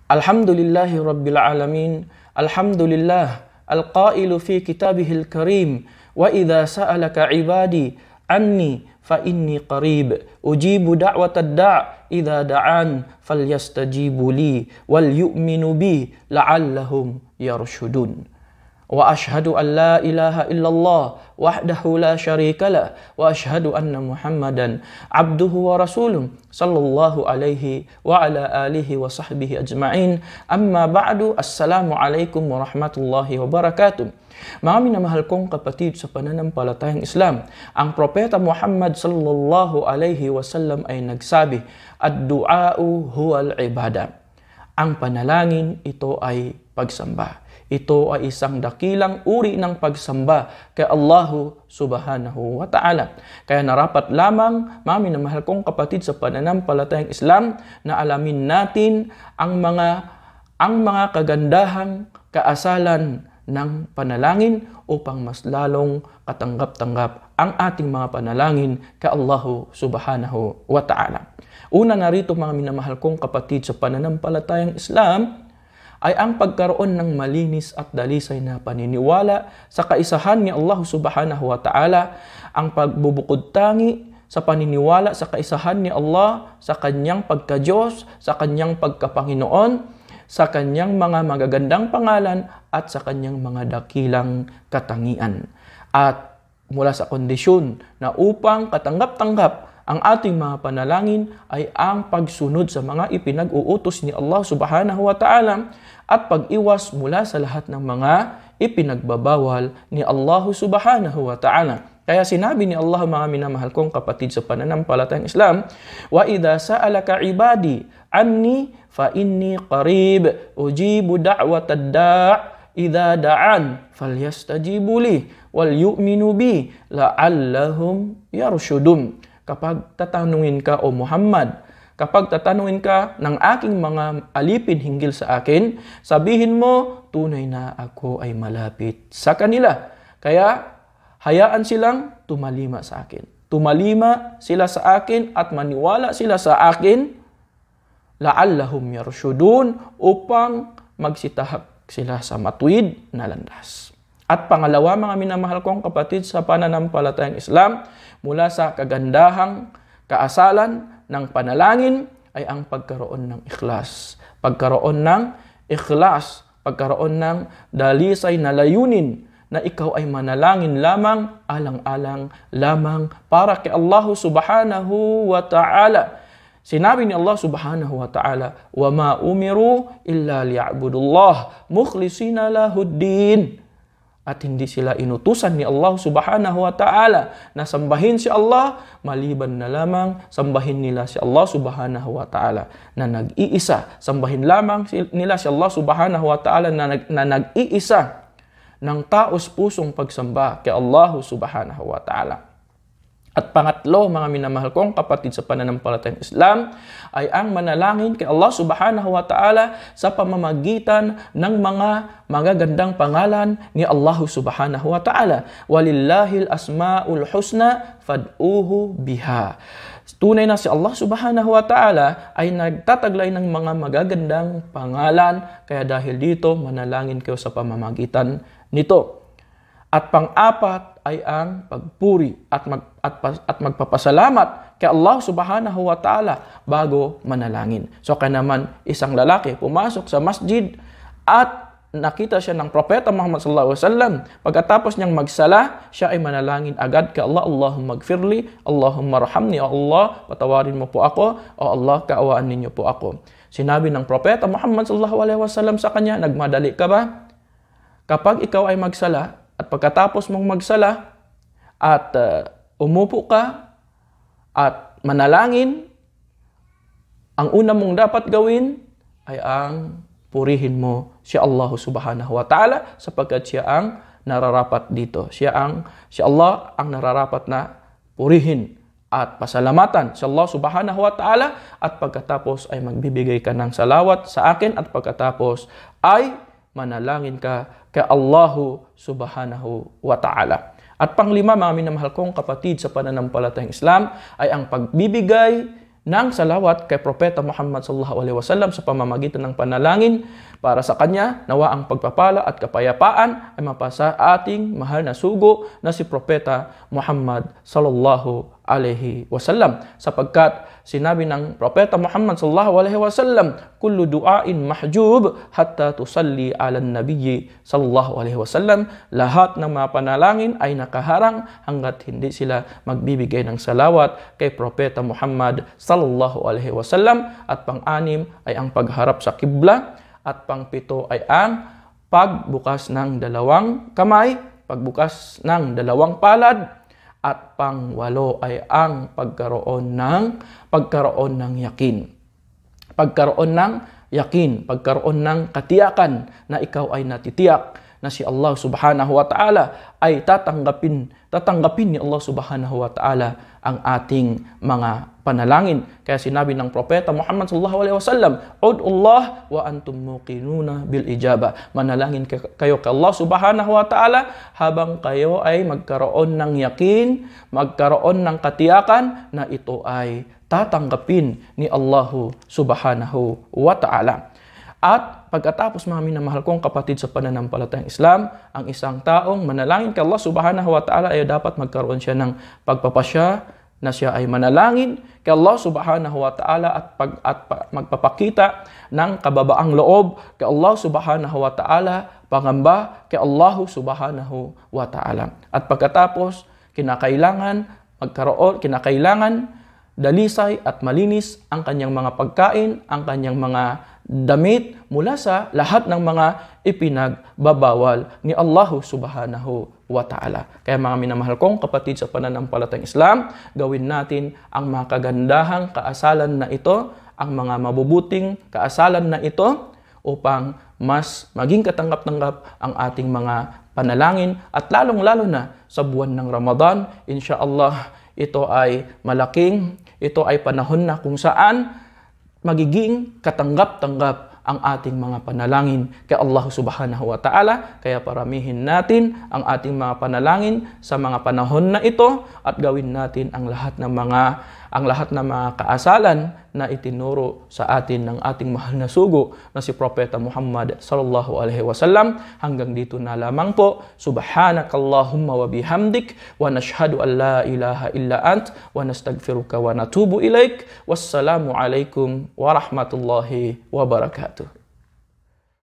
Alhamdulillahi Rabbil Alamin. Alhamdulillah al-qailu fi kitabihil karim. Wa idha sa'alaka ibadi anni fa inni qarib. Ujibu da'watad da' idha da'an falyastajibu li wal yu'minu bi la'allahum yarshudun. Wa ashhadu an la ilaha illallah wahdahu la syarika lah wa ashhadu anna Muhammadan abduhu wa rasuluh sallallahu alaihi wa ala alihi wa sahbihi ajma'in. Amma ba'du, assalamu alaikum warahmatullahi wabarakatuh. Mga minamahal kong kapatid sa pananampalatayang Islam, ang Propeta Muhammad sallallahu alaihi wasallam ay nagsabi, ad-du'a'u huwal ibadah. Ang panalangin, ito ay pagsamba. Ito ay isang dakilang uri ng pagsamba kay Allahu subhanahu wa ta'ala. Kaya narapat lamang, mga minamahal kong kapatid sa pananampalatayang Islam, na alamin natin ang mga kagandahang kaasalan ng panalangin upang mas lalong katanggap-tanggap ang ating mga panalangin kay Allahu subhanahu wa ta'ala. Una narito, mga minamahal kong kapatid sa pananampalatayang Islam, ay ang pagkaroon ng malinis at dalisay na paniniwala sa kaisahan ni Allah subhanahu wa ta'ala, ang pagbubukod tangi sa paniniwala sa kaisahan ni Allah, sa kanyang pagka-Diyos, sa kanyang pagkapanginoon, sa kanyang mga magagandang pangalan at sa kanyang mga dakilang katangian. At mula sa kondisyon na upang katanggap-tanggap ang ating mga panalangin ay ang pagsunod sa mga ipinag-uutos ni Allah subhanahu wa ta'ala at pag-iwas mula sa lahat ng mga ipinagbabawal ni Allah subhanahu wa ta'ala. Kaya sinabi ni Allah, mga minamahal kong kapatid sa pananampalatayang Islam, wa idha sa'alaka ibadi anni fa inni qarib ujibu da'watad da' idha da'an falyastajibu li wal yu'minu bi la'allahum yarshudun. Kapag tatanungin ka, o Muhammad, kapag tatanungin ka ng aking mga alipin hinggil sa akin, sabihin mo, tunay na ako ay malapit sa kanila. Kaya, hayaan silang tumalima sa akin. Tumalima sila sa akin at maniwala sila sa akin, la'allahum yarshudun, upang magsitahak sila sa matuwid na landas. At pangalawa, mga minamahal kong kapatid sa pananampalatayang Islam, mula sa kagandahang kaasalan ng panalangin ay ang pagkaroon ng ikhlas. Pagkaroon ng ikhlas, pagkaroon ng dalisay na layunin na ikaw ay manalangin lamang, alang-alang lamang para kay Allah subhanahu wa ta'ala. Sinabi ni Allah subhanahu wa ta'ala, wa ma umiru illa liya'budullah mukhlisina lahuddin. At hindi sila inutusan ni Allah subhanahu wa ta'ala na sambahin si Allah, maliban na lamang sambahin nila si Allah subhanahu wa ta'ala na nag-iisa. Sambahin lamang nila si Allah subhanahu wa ta'ala na nag-iisa ng taos pusong pagsamba kay Allah subhanahu wa ta'ala. At pangatlo, mga minamahal kong kapatid sa pananampalatayang Islam, ay ang manalangin kay Allah subhanahu wa ta'ala sa pamamagitan ng mga magagandang pangalan ni Allah subhanahu wa ta'ala. Walillahil asma'ul husna fad'uhu biha. Tunay na si Allah subhanahu wa ta'ala ay nagtataglay ng mga magagandang pangalan, kaya dahil dito manalangin kayo sa pamamagitan nito. At pang-apat ay ang pagpuri at magpapasalamat kay Allah subhanahu wa ta'ala bago manalangin. So kaya naman isang lalaki pumasok sa masjid at nakita siya ng Propeta Muhammad sallallahu alaihi wasallam. Pagkatapos niyang magsala, siya ay manalangin agad kay Allah, Allahumma gfirli, Allahumma rahamni, O Allah, patawarin mo po ako, O Allah, kaawaan ninyo po ako. Sinabi ng Propeta Muhammad sallallahu alaihi wasallam sa kanya, nagmadali ka ba? Kapag ikaw ay magsala, at pagkatapos mong magsala at umupo ka at manalangin, ang una mong dapat gawin ay ang purihin mo si Allah subhanahu wa ta'ala sapagkat siya ang nararapat dito. Si Allah ang nararapat na purihin at pasalamatan si Allah subhanahu wa ta'ala, at pagkatapos ay magbibigay ka ng salawat sa akin, at pagkatapos ay manalangin ka kay Allahu subhanahu wa ta'ala. At panglima, mga minamahal kong kapatid sa pananampalatayang Islam, ay ang pagbibigay ng salawat kay Propeta Muhammad sallallahu alaihi wasallam sa pamamagitan ng panalangin para sa kanya. Nawa ang pagpapala at kapayapaan ay mapasa ating mahal na sugo na si Propeta Muhammad sallallahu alaihi wasallam, sapagkat sinabi ng Propeta Muhammad sallallahu alaihi wasallam, kullu du'ain mahjub hatta tusalli ala nabiyyi sallallahu alaihi wasallam, lahat ng mga panalangin ay nakaharang hanggat hindi sila magbibigay ng salawat kay Propeta Muhammad sallallahu alaihi wasallam. At pang-anim ay ang pagharap sa kibla, at pang-pito ay ang pagbukas ng dalawang kamay, pagbukas ng dalawang palad, at pang-walo ay ang pagkaroon ng yakin. Pagkaroon ng yakin, pagkaroon ng katiyakan na ikaw ay natitiyak na si Allah subhanahu wa ta'ala ay tatanggapin ni Allah subhanahu wa ta'ala ang ating mga panalangin. Kaya sinabi ng Propeta Muhammad sallallahu alaihi wasallam, ud'ullah wa antum muqinuna bil ijaba. Manalangin kayo kay Allah subhanahu wa ta'ala habang kayo ay magkaroon ng yakin, magkaroon ng katiyakan na ito ay tatanggapin ni Allah subhanahu wa ta'ala. At pagkatapos, mga minamahal kong kapatid sa pananampalatayang Islam, ang isang taong manalangin kay Allah subhanahu wa ta'ala ay dapat magkaroon siya ng pagpapasya na siya ay manalangin kay Allah subhanahu wa ta'ala at magpapakita ng kababaang loob kay Allah subhanahu wa ta'ala, pangamba kay Allah subhanahu wa ta'ala. At pagkatapos, kinakailangan dalisay at malinis ang kanyang mga pagkain, ang kanyang mga damit mula sa lahat ng mga ipinagbabawal ni Allah subhanahu wa ta'ala. Kaya mga minamahal kong kapatid sa pananampalatayang Islam, gawin natin ang mga kagandahang kaasalan na ito, ang mga mabubuting kaasalan na ito, upang mas maging katanggap-tanggap ang ating mga panalangin, at lalong-lalo na sa buwan ng Ramadan. Insyaallah, ito ay panahon na kung saan magiging katanggap-tanggap ang ating mga panalangin kay Allah subhanahu wa ta'ala. Kaya paramihin natin ang ating mga panalangin sa mga panahon na ito, at gawin natin ang lahat ng mga kaasalan na itinuro sa atin ng ating mahal na sugo na si Propeta Muhammad sallallahu alaihi wasallam. Hanggang dito na lamang po. Subhanakallahumma wa bihamdik, wa nashhadu an la ilaha illa ant, wa nastaghfiruka wa natubu ilaik. Wassalamu alaikum warahmatullahi wabarakatuh.